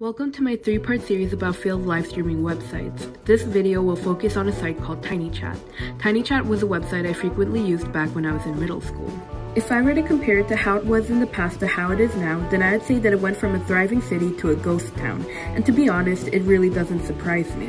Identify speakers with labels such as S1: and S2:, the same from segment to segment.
S1: Welcome to my 3-part series about failed live streaming websites. This video will focus on a site called TinyChat. TinyChat was a website I frequently used back when I was in middle school. If I were to compare it to how it was in the past to how it is now, then I'd say that it went from a thriving city to a ghost town. And to be honest, it really doesn't surprise me.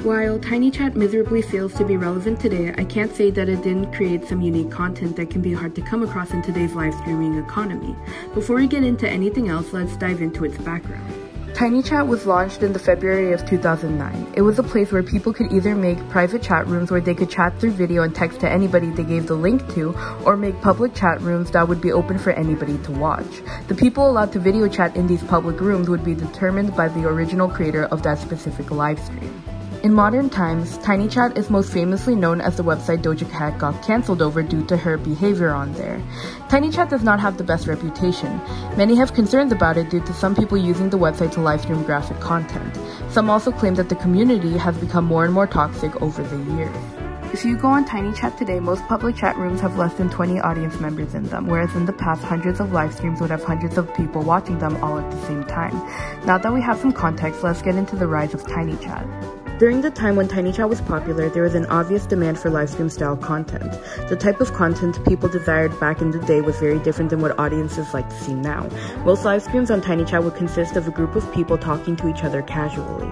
S1: While TinyChat miserably fails to be relevant today, I can't say that it didn't create some unique content that can be hard to come across in today's live streaming economy. Before we get into anything else, let's dive into its background. TinyChat was launched in the February of 2009. It was a place where people could either make private chat rooms where they could chat through video and text to anybody they gave the link to, or make public chat rooms that would be open for anybody to watch. The people allowed to video chat in these public rooms would be determined by the original creator of that specific live stream. In modern times, TinyChat is most famously known as the website Doja Cat got cancelled over due to her behavior on there. TinyChat does not have the best reputation. Many have concerns about it due to some people using the website to livestream graphic content. Some also claim that the community has become more and more toxic over the years. If you go on TinyChat today, most public chat rooms have less than 20 audience members in them, whereas in the past, hundreds of live streams would have hundreds of people watching them all at the same time. Now that we have some context, let's get into the rise of TinyChat. During the time when TinyChat was popular, there was an obvious demand for livestream style content. The type of content people desired back in the day was very different than what audiences like to see now. Most live streams on TinyChat would consist of a group of people talking to each other casually.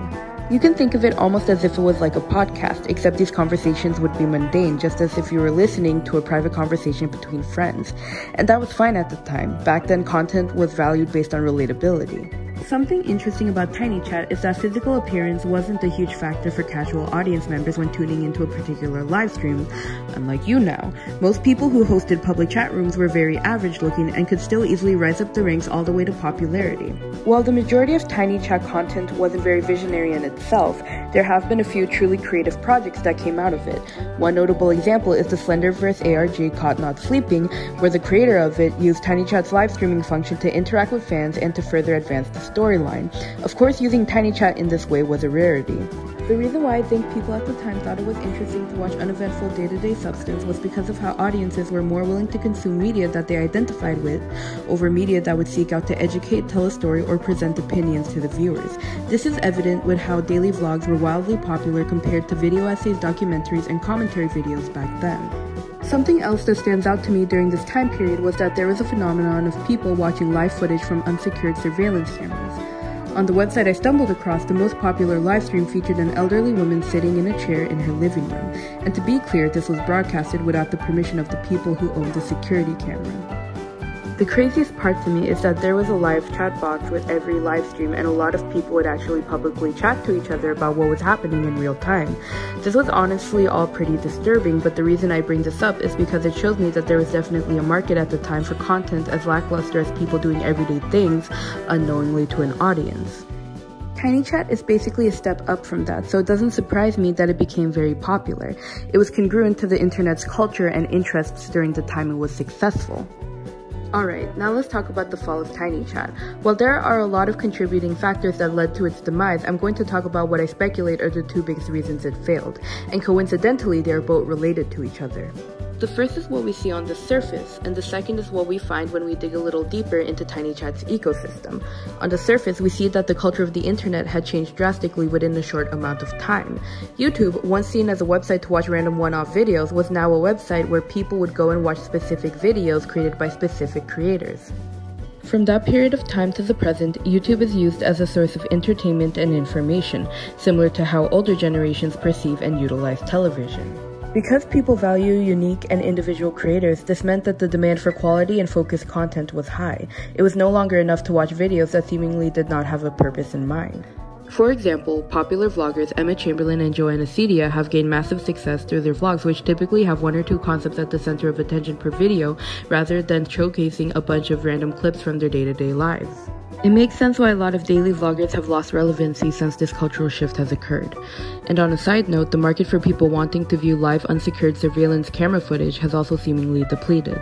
S1: You can think of it almost as if it was like a podcast, except these conversations would be mundane, just as if you were listening to a private conversation between friends. And that was fine at the time. Back then, content was valued based on relatability. Something interesting about TinyChat is that physical appearance wasn't a huge factor for casual audience members when tuning into a particular live stream, unlike you now. Most people who hosted public chat rooms were very average looking and could still easily rise up the ranks all the way to popularity. While the majority of TinyChat content wasn't very visionary in itself, there have been a few truly creative projects that came out of it. One notable example is the Slenderverse ARG Caught Not Sleeping, where the creator of it used TinyChat's live streaming function to interact with fans and to further advance the storyline. Of course, using TinyChat in this way was a rarity. The reason why I think people at the time thought it was interesting to watch uneventful day-to-day substance was because of how audiences were more willing to consume media that they identified with over media that would seek out to educate, tell a story, or present opinions to the viewers. This is evident with how daily vlogs were wildly popular compared to video essays, documentaries, and commentary videos back then. Something else that stands out to me during this time period was that there was a phenomenon of people watching live footage from unsecured surveillance cameras. On the website I stumbled across, the most popular live stream featured an elderly woman sitting in a chair in her living room. And to be clear, this was broadcasted without the permission of the people who owned the security camera. The craziest part to me is that there was a live chat box with every live stream, and a lot of people would actually publicly chat to each other about what was happening in real time. This was honestly all pretty disturbing, but the reason I bring this up is because it shows me that there was definitely a market at the time for content as lackluster as people doing everyday things unknowingly to an audience. TinyChat is basically a step up from that, so it doesn't surprise me that it became very popular. It was congruent to the internet's culture and interests during the time it was successful. Alright, now let's talk about the fall of TinyChat. While there are a lot of contributing factors that led to its demise, I'm going to talk about what I speculate are the two biggest reasons it failed, and coincidentally they are both related to each other. The first is what we see on the surface, and the second is what we find when we dig a little deeper into TinyChat's ecosystem. On the surface, we see that the culture of the internet had changed drastically within a short amount of time. YouTube, once seen as a website to watch random one-off videos, was now a website where people would go and watch specific videos created by specific creators. From that period of time to the present, YouTube is used as a source of entertainment and information, similar to how older generations perceive and utilize television. Because people value unique and individual creators, this meant that the demand for quality and focused content was high. It was no longer enough to watch videos that seemingly did not have a purpose in mind. For example, popular vloggers Emma Chamberlain and Joanna Cedia have gained massive success through their vlogs, which typically have one or two concepts at the center of attention per video, rather than showcasing a bunch of random clips from their day-to-day lives. It makes sense why a lot of daily vloggers have lost relevancy since this cultural shift has occurred. And on a side note, the market for people wanting to view live unsecured surveillance camera footage has also seemingly depleted.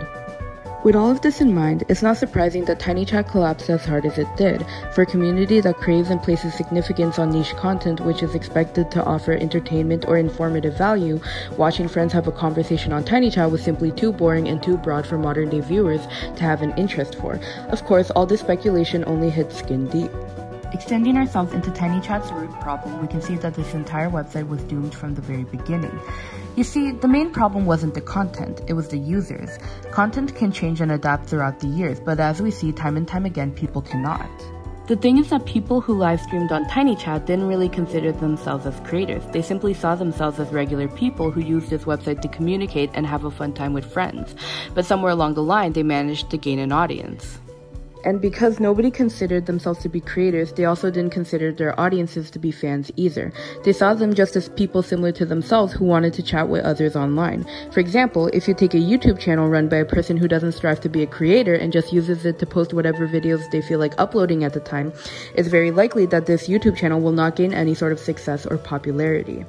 S1: With all of this in mind, it's not surprising that TinyChat collapsed as hard as it did. For a community that craves and places significance on niche content which is expected to offer entertainment or informative value, watching friends have a conversation on TinyChat was simply too boring and too broad for modern-day viewers to have an interest for. Of course, all this speculation only hits skin deep. Extending ourselves into TinyChat's root problem, we can see that this entire website was doomed from the very beginning. You see, the main problem wasn't the content, it was the users. Content can change and adapt throughout the years, but as we see time and time again, people cannot. The thing is that people who live streamed on TinyChat didn't really consider themselves as creators. They simply saw themselves as regular people who used this website to communicate and have a fun time with friends. But somewhere along the line, they managed to gain an audience. And because nobody considered themselves to be creators, they also didn't consider their audiences to be fans either. They saw them just as people similar to themselves who wanted to chat with others online. For example, if you take a YouTube channel run by a person who doesn't strive to be a creator and just uses it to post whatever videos they feel like uploading at the time, it's very likely that this YouTube channel will not gain any sort of success or popularity.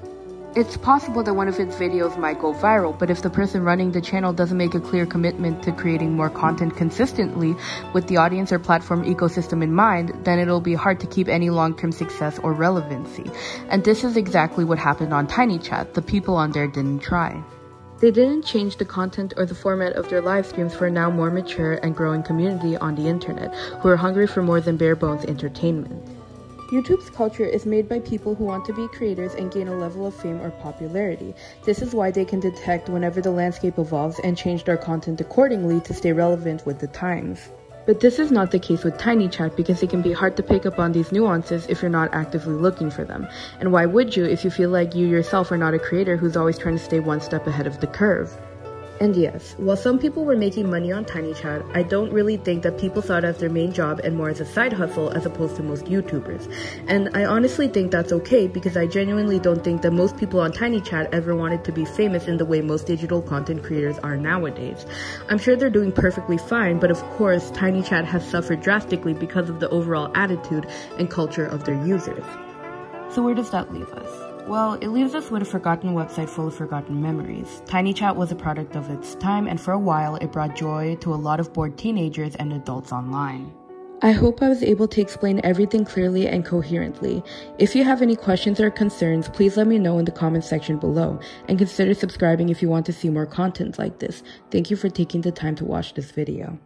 S1: It's possible that one of its videos might go viral, but if the person running the channel doesn't make a clear commitment to creating more content consistently with the audience or platform ecosystem in mind, then it'll be hard to keep any long-term success or relevancy. And this is exactly what happened on TinyChat. The people on there didn't try. They didn't change the content or the format of their live streams for a now more mature and growing community on the internet, who are hungry for more than bare-bones entertainment. YouTube's culture is made by people who want to be creators and gain a level of fame or popularity. This is why they can detect whenever the landscape evolves and change their content accordingly to stay relevant with the times. But this is not the case with TinyChat because it can be hard to pick up on these nuances if you're not actively looking for them. And why would you if you feel like you yourself are not a creator who's always trying to stay one step ahead of the curve? And yes, while some people were making money on TinyChat, I don't really think that people saw it as their main job and more as a side hustle as opposed to most YouTubers. And I honestly think that's okay because I genuinely don't think that most people on TinyChat ever wanted to be famous in the way most digital content creators are nowadays. I'm sure they're doing perfectly fine, but of course, TinyChat has suffered drastically because of the overall attitude and culture of their users. So where does that leave us? Well, it leaves us with a forgotten website full of forgotten memories. TinyChat was a product of its time, and for a while, it brought joy to a lot of bored teenagers and adults online. I hope I was able to explain everything clearly and coherently. If you have any questions or concerns, please let me know in the comments section below, and consider subscribing if you want to see more content like this. Thank you for taking the time to watch this video.